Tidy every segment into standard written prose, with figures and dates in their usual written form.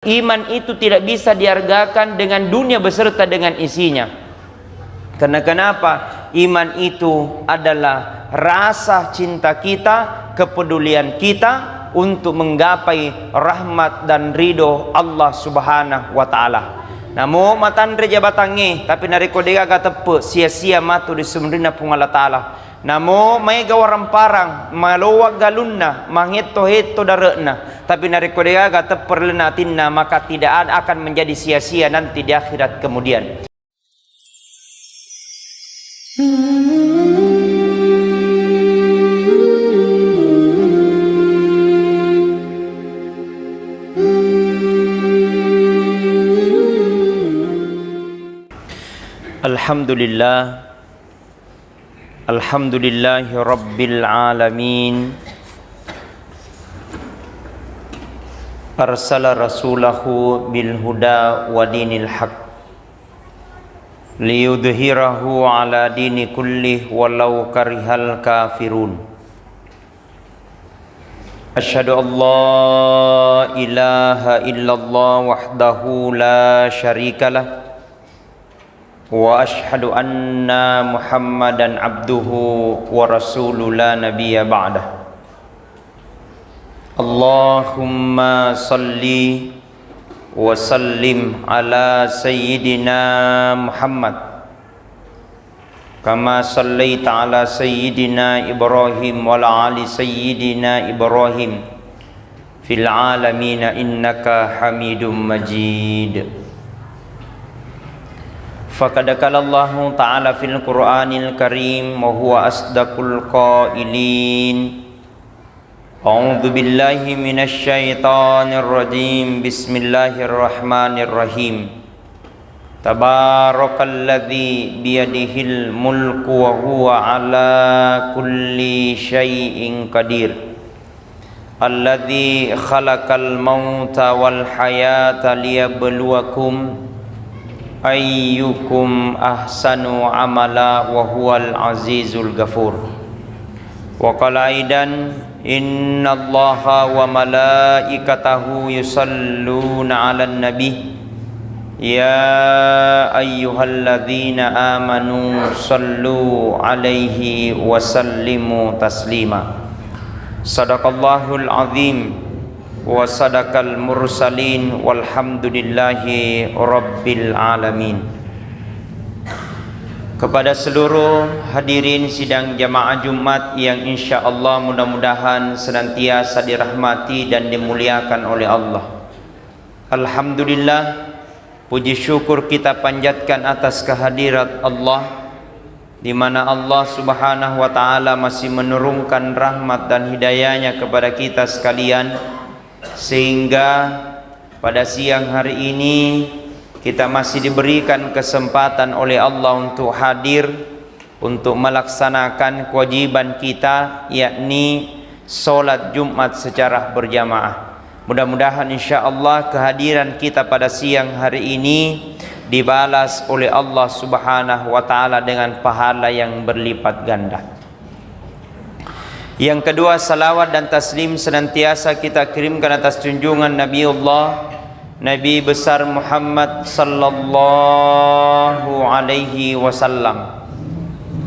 Iman itu tidak bisa dihargakan dengan dunia beserta dengan isinya. Karena kenapa? Iman itu adalah rasa cinta kita, kepedulian kita untuk menggapai rahmat dan ridho Allah Subhanahu wa taala. Namo matan reja batangi tapi nariko dega tepe sia-sia matu di sumrina pung Allah taala. Namo may gawaran parang malowag galunna mangheto-heto dareuna tapi nariko dega teperlenatinna maka tidak akan menjadi sia-sia nanti di akhirat kemudian. Alhamdulillah, alhamdulillahi rabbil alamin. Arsala rasulahu bil huda wa dinil haq liyudhhirahu ala dini kullih walau karihal kafirun. Asyhadu an la ilaha illallah wahdahu la syarikalah wa ashhadu anna Muhammadan abduhu wa rasuluhu la nabiyya ba'dah. Allahumma salli wa sallim ala sayyidina Muhammad kama sallaita ala sayyidina Ibrahim wa ala ali sayyidina Ibrahim fil alamin innaka Hamidum Majid. Faqad qala Allah Ta'ala fil Qur'anil Karim wa huwa asdaqul qailin. A'udzu billahi minasy syaithanir rajim. Bismillahirrahmanirrahim. Tabarakalladzi biyadihil mulku wa huwa ala kulli syai'in qadir. Alladzi khalaqal mauta wal hayata liyabluwakum ayyukum ahsanu amala wa huwal azizul ghafur. Wa qala aidan innallaha wa malaikatahu yusalluna 'alan nabi ya ayyuhalladzina amanu sallu 'alaihi wa sallimu taslima. Sadaqallahul azim wa sadaqal mursalin walhamdulillahi rabbil alamin. Kepada seluruh hadirin sidang jamaah Jumat yang insyaallah mudah-mudahan senantiasa dirahmati dan dimuliakan oleh Allah. Alhamdulillah, puji syukur kita panjatkan atas kehadirat Allah, di mana Allah Subhanahu wa taala masih menurunkan rahmat dan hidayahnya kepada kita sekalian, sehingga pada siang hari ini kita masih diberikan kesempatan oleh Allah untuk hadir untuk melaksanakan kewajiban kita, yakni sholat Jumat secara berjamaah. Mudah-mudahan insyaallah kehadiran kita pada siang hari ini dibalas oleh Allah Subhanahu wa taala dengan pahala yang berlipat ganda. Yang kedua, salawat dan taslim senantiasa kita kirimkan atas junjungan Nabiullah Nabi besar Muhammad sallallahu alaihi wasallam.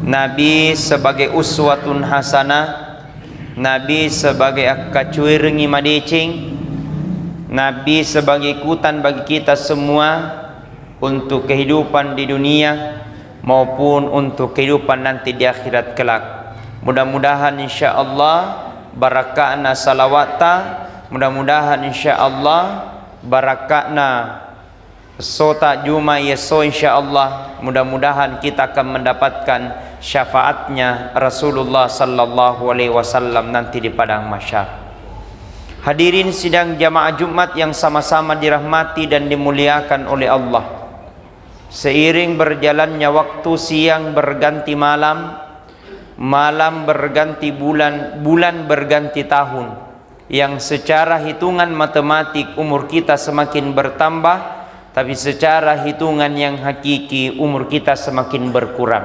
Nabi sebagai uswatun hasanah, Nabi sebagai akacuirengi madecing, Nabi sebagai ikutan bagi kita semua untuk kehidupan di dunia maupun untuk kehidupan nanti di akhirat kelak. Mudah-mudahan insyaallah barakahna salawata, mudah-mudahan insyaallah barakahna sota juma yeso insyaallah, mudah-mudahan kita akan mendapatkan syafaatnya Rasulullah sallallahu alaihi wasallam nanti di padang mahsyar. Hadirin sidang jamaah Jumat yang sama-sama dirahmati dan dimuliakan oleh Allah. Seiring berjalannya waktu, siang berganti malam, malam berganti bulan, bulan berganti tahun, yang secara hitungan matematik umur kita semakin bertambah, tapi secara hitungan yang hakiki umur kita semakin berkurang.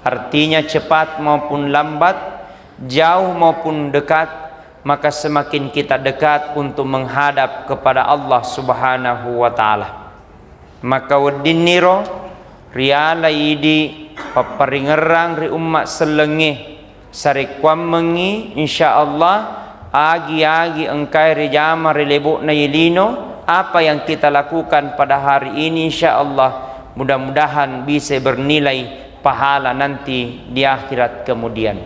Artinya cepat maupun lambat, jauh maupun dekat, maka semakin kita dekat untuk menghadap kepada Allah Subhanahu wa taala. Maka wadiniro riala idi paparingerang ri umat selengih sarikwam mengi insyaallah agi-agi engkai ri jama ri lebok na yelino. Apa yang kita lakukan pada hari ini insyaallah mudah-mudahan bisa bernilai pahala nanti di akhirat kemudian.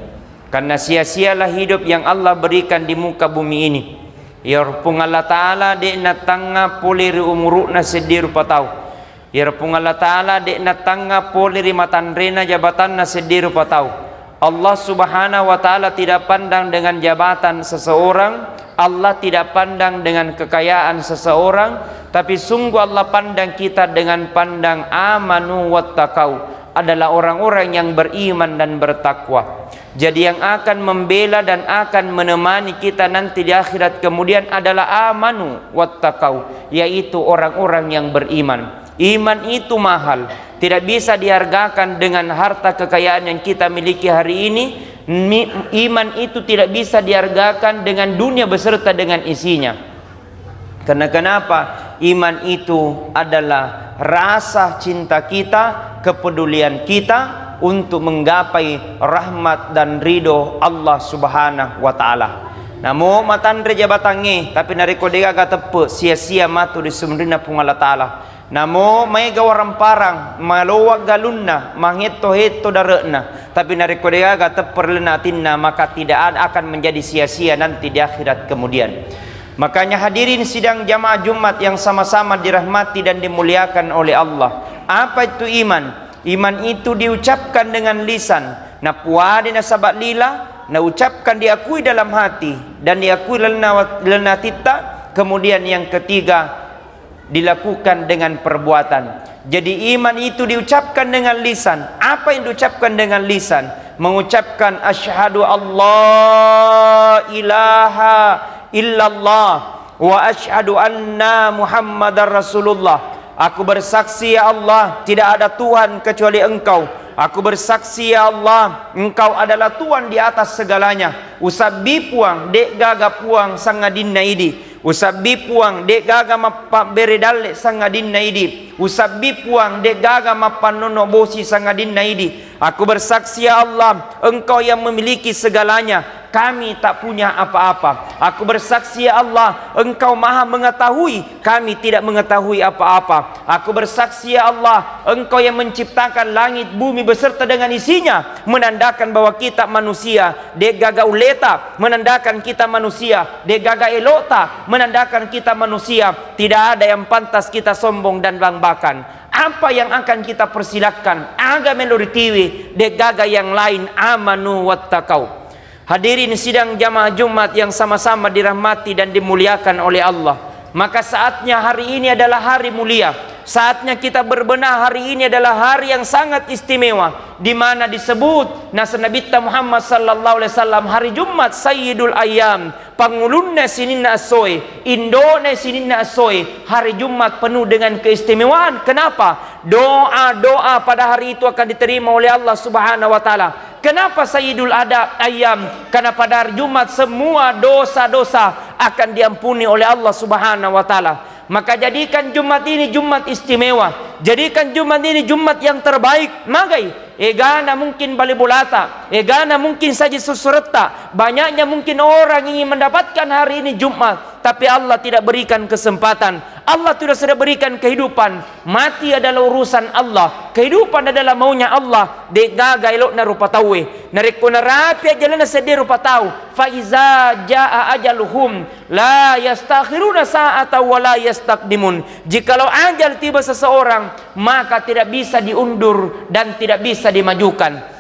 Karena sia-sialah hidup yang Allah berikan di muka bumi ini. Yarpung Allah Ta'ala de na tanga poliri umuruk na sediru patau. Yarpung Allah Ta'ala de na tanga poliri matanrena jabatan na sediru patau. Allah Subhanahu wa Ta'ala tidak pandang dengan jabatan seseorang, Allah tidak pandang dengan kekayaan seseorang, tapi sungguh Allah pandang kita dengan pandang amanu wattaqau, adalah orang-orang yang beriman dan bertakwa. Jadi yang akan membela dan akan menemani kita nanti di akhirat kemudian adalah amanu wattaqau, yaitu orang-orang yang beriman. Iman itu mahal, tidak bisa dihargakan dengan harta kekayaan yang kita miliki hari ini. Iman itu tidak bisa dihargakan dengan dunia beserta dengan isinya. Karena kenapa? Iman itu adalah rasa cinta kita, kepedulian kita untuk menggapai rahmat dan ridho Allah Subhanahu wa taala. Namo matandre jabatange tapi nariko dega tepe sia-sia matu di sumrina pung Allah taala. Namo may gawaran parang malowag galunna mangheto-heto dareuna tapi nariko dega teperlenatinna, maka tidak akan menjadi sia-sia nanti di akhirat kemudian. Makanya hadirin sidang jamaah Jumat yang sama-sama dirahmati dan dimuliakan oleh Allah. Apa itu iman? Iman itu diucapkan dengan lisan, na puade na sabat lila, na ucapkan diakui dalam hati dan diakui lena tita. Kemudian yang ketiga dilakukan dengan perbuatan. Jadi iman itu diucapkan dengan lisan. Apa yang diucapkan dengan lisan? Mengucapkan asyhadu Allah ilaha illallah wa asyhadu anna Muhammadar Rasulullah. Aku bersaksi ya Allah, tidak ada Tuhan kecuali Engkau. Aku bersaksi ya Allah, Engkau adalah Tuhan di atas segalanya. Usabi puang dek gaga puang sangadinna idi. Usabi puang dek gaga beredale sangadinna idi. Usabi puang dek gaga mapanono bosi sangadinna idi. Aku bersaksi ya Allah, Engkau yang memiliki segalanya, kami tak punya apa-apa. Aku bersaksi ya Allah, Engkau maha mengetahui, kami tidak mengetahui apa-apa. Aku bersaksi ya Allah, Engkau yang menciptakan langit bumi beserta dengan isinya, menandakan bahwa kita manusia. De gaga uleta, menandakan kita manusia. De gaga elota, menandakan kita manusia. Tidak ada yang pantas kita sombong dan banggakan. Apa yang akan kita persilakan? Aga meloritiwi de gaga yang lain amanu wattaqau. Hadirin sidang jamaah Jumat yang sama-sama dirahmati dan dimuliakan oleh Allah. Maka saatnya hari ini adalah hari mulia. Saatnya kita berbenah, hari ini adalah hari yang sangat istimewa, di mana disebut nasa Nabi Muhammad sallallahu alaihi wasallam hari Jumat Sayyidul Ayyam, pangulunna sininna asoy, indone sininna asoy. Hari Jumat penuh dengan keistimewaan. Kenapa? Doa-doa pada hari itu akan diterima oleh Allah Subhanahu wa taala. Kenapa Sayyidul Ayyam? Karena pada hari Jumat semua dosa-dosa akan diampuni oleh Allah Subhanahu wa taala. Maka jadikan Jumat ini Jumat istimewa. Jadikan Jumat ini Jumat yang terbaik. Magai egana mungkin balibolata, egana mungkin saja susureta. Banyaknya mungkin orang ingin mendapatkan hari ini Jumat, tapi Allah tidak berikan kesempatan. Allah tidak sudah berikan kehidupan. Mati adalah urusan Allah, kehidupan adalah maunya Allah. De gaga elok na rupa tawe nariko na rapi ajalan na sedi rupa tau. Fa iza jaa ajaluhum la yastakhiruna sa'ata wa la yastaqdimun. Jikalau ajal tiba seseorang, maka tidak bisa diundur dan tidak bisa dimajukan.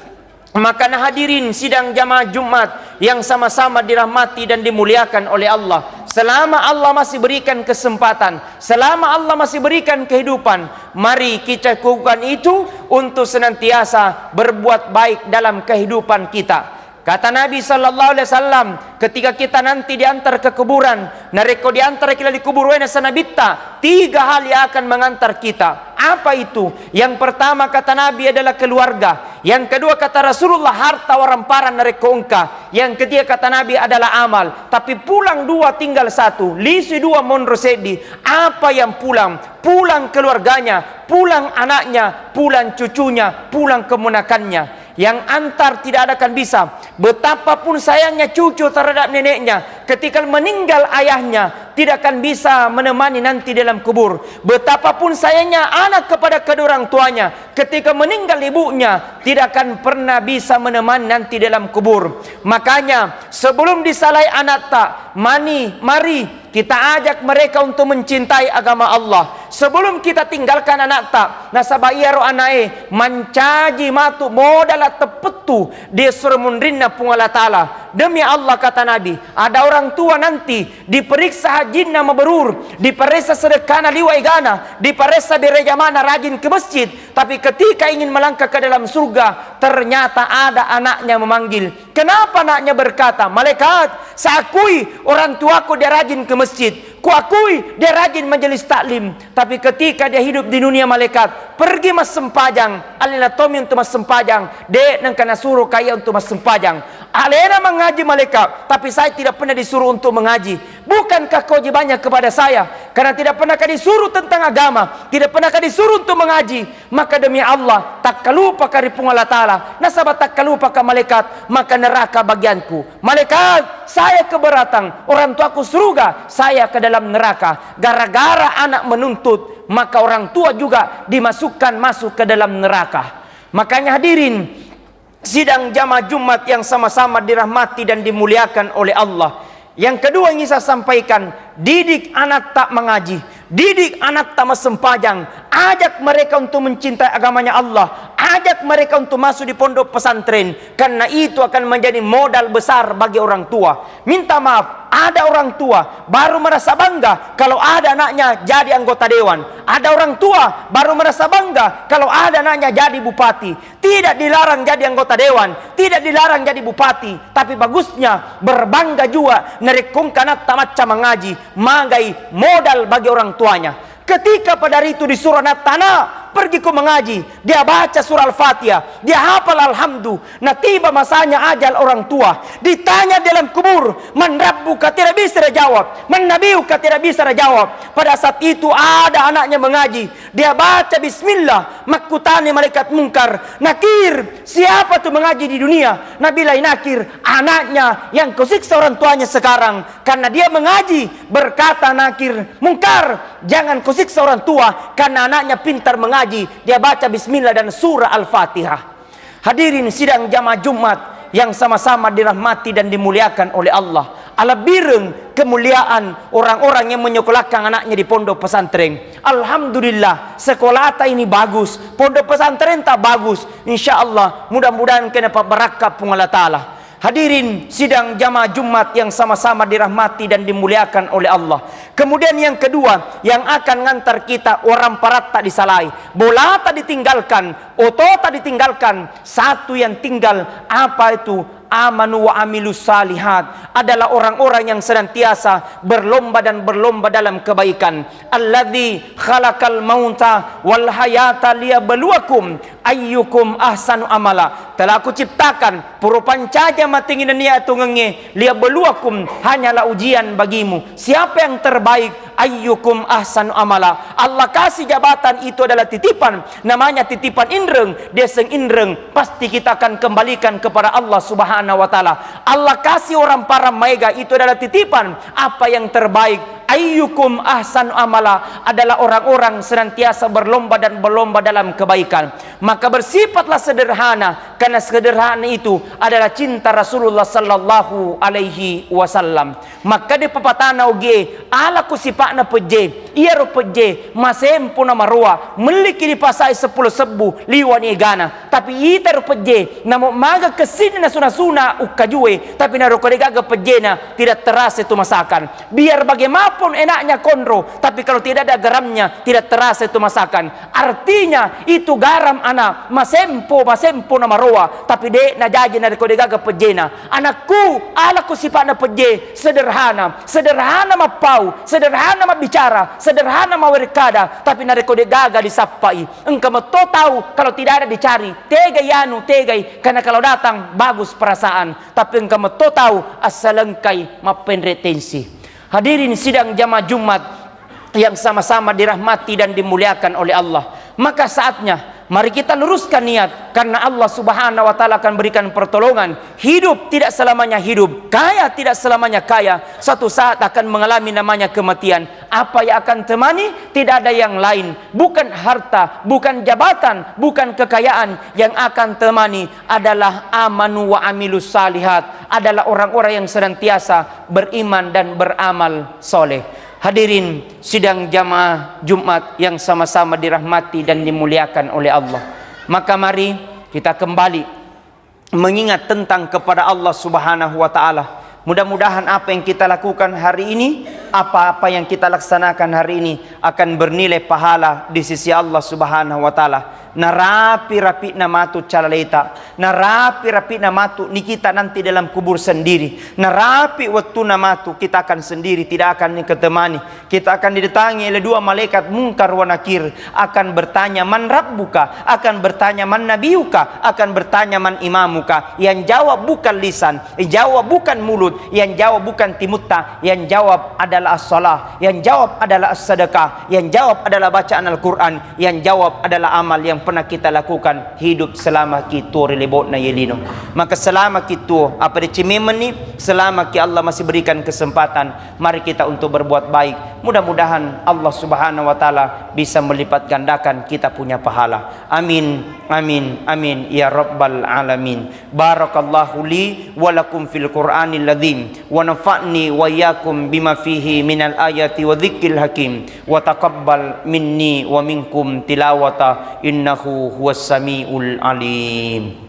Maka hadirin sidang jamaah Jumat yang sama-sama dirahmati dan dimuliakan oleh Allah. Selama Allah masih berikan kesempatan, selama Allah masih berikan kehidupan, mari kita lakukan itu untuk senantiasa berbuat baik dalam kehidupan kita. Kata Nabi sallallahu alaihi wasallam, ketika kita nanti diantar ke kuburan, nareko diantar kita di kubur wena sanabita, 3 hal yang akan mengantar kita. Apa itu? Yang pertama kata Nabi adalah keluarga. Yang kedua kata Rasulullah, harta waramparan nareko engka. Yang ketiga kata Nabi adalah amal. Tapi pulang dua tinggal satu. Lisi dua monro sedi. Apa yang pulang? Pulang keluarganya, pulang anaknya, pulang cucunya, pulang kemunakannya. Yang antar tidak akan bisa. Betapapun sayangnya cucu terhadap neneknya, ketika meninggal ayahnya, tidak akan bisa menemani nanti dalam kubur. Betapapun sayangnya anak kepada kedua orang tuanya, ketika meninggal ibunya, tidak akan pernah bisa menemani nanti dalam kubur. Makanya sebelum disalai anak tak, mari kita ajak mereka untuk mencintai agama Allah. Sebelum kita tinggalkan anak tak, nasabah iya ro anae mancaji matu modal tepetu dia suruh mundrinna pungala ta'ala. Demi Allah kata Nabi, ada orang tua nanti diperiksa hajinna mabrur, diperiksa sedekana liwai gana, diperiksa direjamana rajin ke masjid, tapi ketika ingin melangkah ke dalam surga, ternyata ada anaknya memanggil. Kenapa anaknya berkata, malaikat, saya akui orang tuaku dia rajin ke masjid, kuakui dia rajin majelis taklim, tapi ketika dia hidup di dunia, malaikat pergi mas sempajang, alina tomi untuk mas sempajang, dek nang kana suruh kaya untuk mas sempajang, alena mengaji malaikat, tapi saya tidak pernah disuruh untuk mengaji. Bukankah kewajibannya kepada saya? Karena tidak pernah disuruh tentang agama, tidak pernah disuruh untuk mengaji. Maka demi Allah, tak kalupa karipung Allah Ta'ala, nasabah tak kalupa ke malaikat, maka neraka bagianku. Malaikat, saya keberatan, orang tuaku surga, saya ke dalam neraka. Gara-gara anak menuntut, maka orang tua juga masuk ke dalam neraka. Makanya hadirin, sidang jamaah Jumat yang sama-sama dirahmati dan dimuliakan oleh Allah. Yang kedua yang saya sampaikan, didik anak tak mengaji, didik anak tak sempajang, ajak mereka untuk mencintai agamanya Allah, ajak mereka untuk masuk di pondok pesantren, karena itu akan menjadi modal besar bagi orang tua. Minta maaf, ada orang tua baru merasa bangga kalau ada anaknya jadi anggota dewan, ada orang tua baru merasa bangga kalau ada anaknya jadi bupati. Tidak dilarang jadi anggota dewan, tidak dilarang jadi bupati, tapi bagusnya berbangga juga nerekung kanak tamatca mengaji, magai modal bagi orang tuanya. Ketika pada hari itu disuruh anak tanah pergi ke mengaji, dia baca surah Al-Fatihah, dia hafal alhamdulillah. Nah tiba masanya ajal orang tua, ditanya dalam kubur, man rabbuka, tidak bisa dia jawab, man nabiyuka, tidak bisa dia jawab. Pada saat itu ada anaknya mengaji, dia baca bismillah, makutani malaikat mungkar, nakir, siapa tuh mengaji di dunia? Nabilah nakir, anaknya yang kusiksa orang tuanya sekarang karena dia mengaji. Berkata nakir, mungkar, jangan kusiksa orang tua karena anaknya pintar mengaji, dia baca bismillah dan surah Al-Fatihah. Hadirin sidang jamaah Jumat yang sama-sama dirahmati dan dimuliakan oleh Allah. Ala bireng kemuliaan orang-orang yang menyekolahkan anaknya di pondok pesantren. Alhamdulillah, sekolah ta ini bagus, pondok pesantren tak bagus. Insya Allah mudah-mudahan kena berkah Allah Ta'ala. Hadirin sidang jamaah Jumat yang sama-sama dirahmati dan dimuliakan oleh Allah. Kemudian yang kedua yang akan ngantar kita, orang parat tak disalai, bola tak ditinggalkan, oto tak ditinggalkan, satu yang tinggal apa itu? Amanu wa amilus salihat, adalah orang-orang yang senantiasa berlomba dan berlomba dalam kebaikan. Alladzi khalaqal mauta wal hayata liyabluwakum ayyukum ahsanu amala. Telah aku ciptakan purupancaja matingin nia atau ngenge liyabluwakum, hanyalah ujian bagimu siapa yang terbaik. Ayyukum ahsanu amala. Allah kasih jabatan itu adalah titipan, namanya titipan indreng, deseng indreng, pasti kita akan kembalikan kepada Allah Subhanahu wa Ta'ala. Allah kasih orang para mega itu adalah titipan, apa yang terbaik. Ayyukum ahsanu amala adalah orang-orang senantiasa berlomba dan berlomba dalam kebaikan. Maka bersifatlah sederhana, karena sederhana itu adalah cinta Rasulullah sallallahu alaihi wasallam. Maka di pepatana oge ala kusipakna peje, iya ro peje masempo na marua meliki di pasai 10 sebu liwani gana, tapi ita ro peje namo maga kesini na suna-suna ukajue, tapi na ro kodegaga peje na tidak terasa itu masakan. Biar bagaimanapun enaknya konro, tapi kalau tidak ada garamnya tidak terasa itu masakan. Artinya itu garam anak masempo na marua maroa, tapi dek na jaji na ko degaga pejena. Anakku, alaku sifat na peje sederhana, sederhana mapau, sederhana mabicara, sederhana mawerkada, tapi na ko degaga disapai. Engkau mau tahu kalau tidak ada dicari, tegai yanu tegai, karena kalau datang bagus perasaan, tapi engkau mau tahu asalengkai mapenretensi. Hadirin sidang jamaah Jumat yang sama-sama dirahmati dan dimuliakan oleh Allah. Maka saatnya mari kita luruskan niat, karena Allah Subhanahu wa taala akan berikan pertolongan. Hidup tidak selamanya hidup, kaya tidak selamanya kaya. Suatu saat akan mengalami namanya kematian. Apa yang akan temani? Tidak ada yang lain, bukan harta, bukan jabatan, bukan kekayaan. Yang akan temani adalah amanu wa amilus salihat, adalah orang-orang yang senantiasa beriman dan beramal soleh. Hadirin sidang jamaah Jumat yang sama-sama dirahmati dan dimuliakan oleh Allah. Maka mari kita kembali mengingat tentang kepada Allah Subhanahu wa taala. Mudah-mudahan apa yang kita lakukan hari ini, apa-apa yang kita laksanakan hari ini akan bernilai pahala di sisi Allah Subhanahu wa taala. Narapi-rapi na matu calaleta, narapi-rapi na matu ni kita nanti dalam kubur sendiri. Narapi waktu na matu kita akan sendiri, tidak akan diketemani. Kita akan didatangi oleh dua malaikat Munkar wa Nakir, akan bertanya man rabbuka, akan bertanya man nabiyuka, akan bertanya man imamuka. Yang jawab bukan lisan, yang jawab bukan mulut, yang jawab bukan timutta, yang jawab adalah as-salah, yang jawab adalah as-sadaqah, yang jawab adalah bacaan Al-Quran, yang jawab adalah amal yang pernah kita lakukan hidup selama kita relebot na yelino. Maka selama kita apa di cimemen ni, selama ki Allah masih berikan kesempatan, mari kita untuk berbuat baik. Mudah-mudahan Allah Subhanahu wa taala bisa melipat gandakan kita punya pahala. Amin, amin, amin ya rabbal alamin. Barakallahu li wa lakum fil Qur'anil ladzim wa nafa'ni wa iyyakum bima fihi minal ayati wa dzikril hakim wa taqabbal minni wa minkum tilawata innahu huwas samiul alim.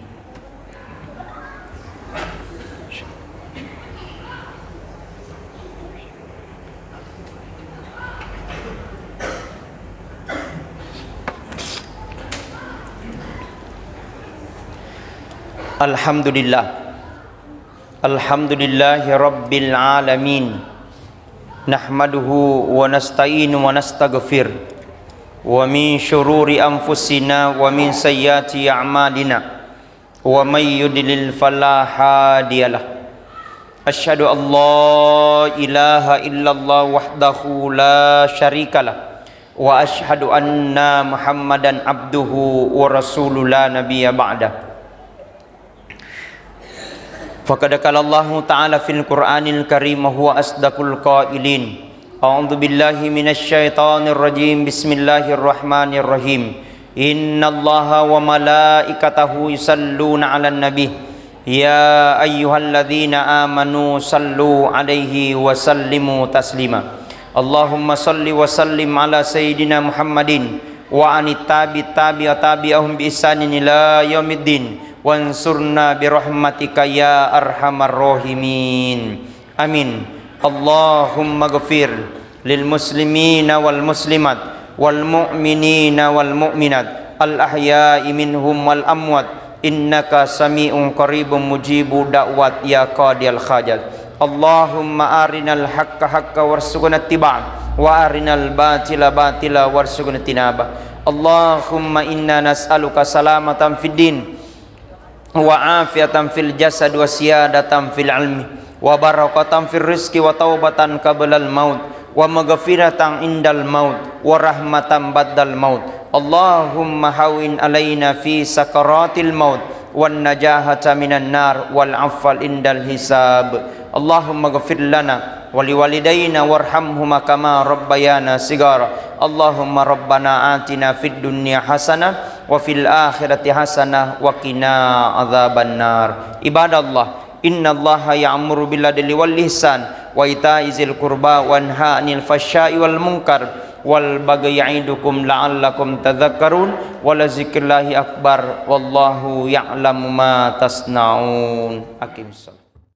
Alhamdulillah, alhamdulillahi rabbil alamin. Nahmaduhu wa nasta'inu wa nastaghfir, wa min syururi anfusina wa min sayyiati a'malina, wa may yudlil fala hadiyalah. Asyhadu an la ilaha illallah wahdahu la syarikalah, wa asyhadu anna Muhammadan abduhu wa rasuluhu la nabiyya ba'dah. Faqad qala Allah Ta'ala fil Qur'anil Karim wa huwa asdaqul qailin. A'udzu billahi minasy syaithanir rajim. Bismillahirrahmanirrahim. Innallaha wa malaikatahu yusalluna 'alan nabi. Ya ayyuhalladzina amanu sallu 'alaihi wa sallimu taslima. Allahumma salli wa sallim ala sayyidina Muhammadin wa anit tabi'ahum bi ihsanin ila yaumiddin. Wansurna birahmatika ya arhamar rahimin. Amin. Allahumma ghafir lil muslimina wal muslimat wal mu'minina wal mu'minat al ahya'i minhum wal amwat innaka sami'un qaribun mujibu da'wat ya qadiyal hajat. Allahumma arinal haqqa haqqa warzuqna ittiba'ah wa arinal batila batila warzuqna tinaba. Allahumma inna nas'aluka salamatan fid din wa afiatan fil jasad wa siyadatan fil ilmi wa barakatan fil rizqi wa taubatan qablal maut wa maghfiratan indal maut wa rahmatan ba'dal maut. Allahumma hawin alaina fi sakaratil maut wan najahata minan nar wal afwal indal hisab. Allahumma ghfir lana wa liwalidayna warhamhuma kama rabbayana sigara. Allahumma rabbana atina fid dunya hasanah wa fil akhirati hasanah wa qina adzabannar. Ibadallah, innallaha ya'muru bil adli wal ihsan wa ita'i dzil qurba wa yanha 'anil fahsya'i wal munkar wal bagyi ya'idukum la'allakum tadhakkarun wa la zikrullahi akbar wallahu ya'lamu ma tasnaun. Aqimssalah.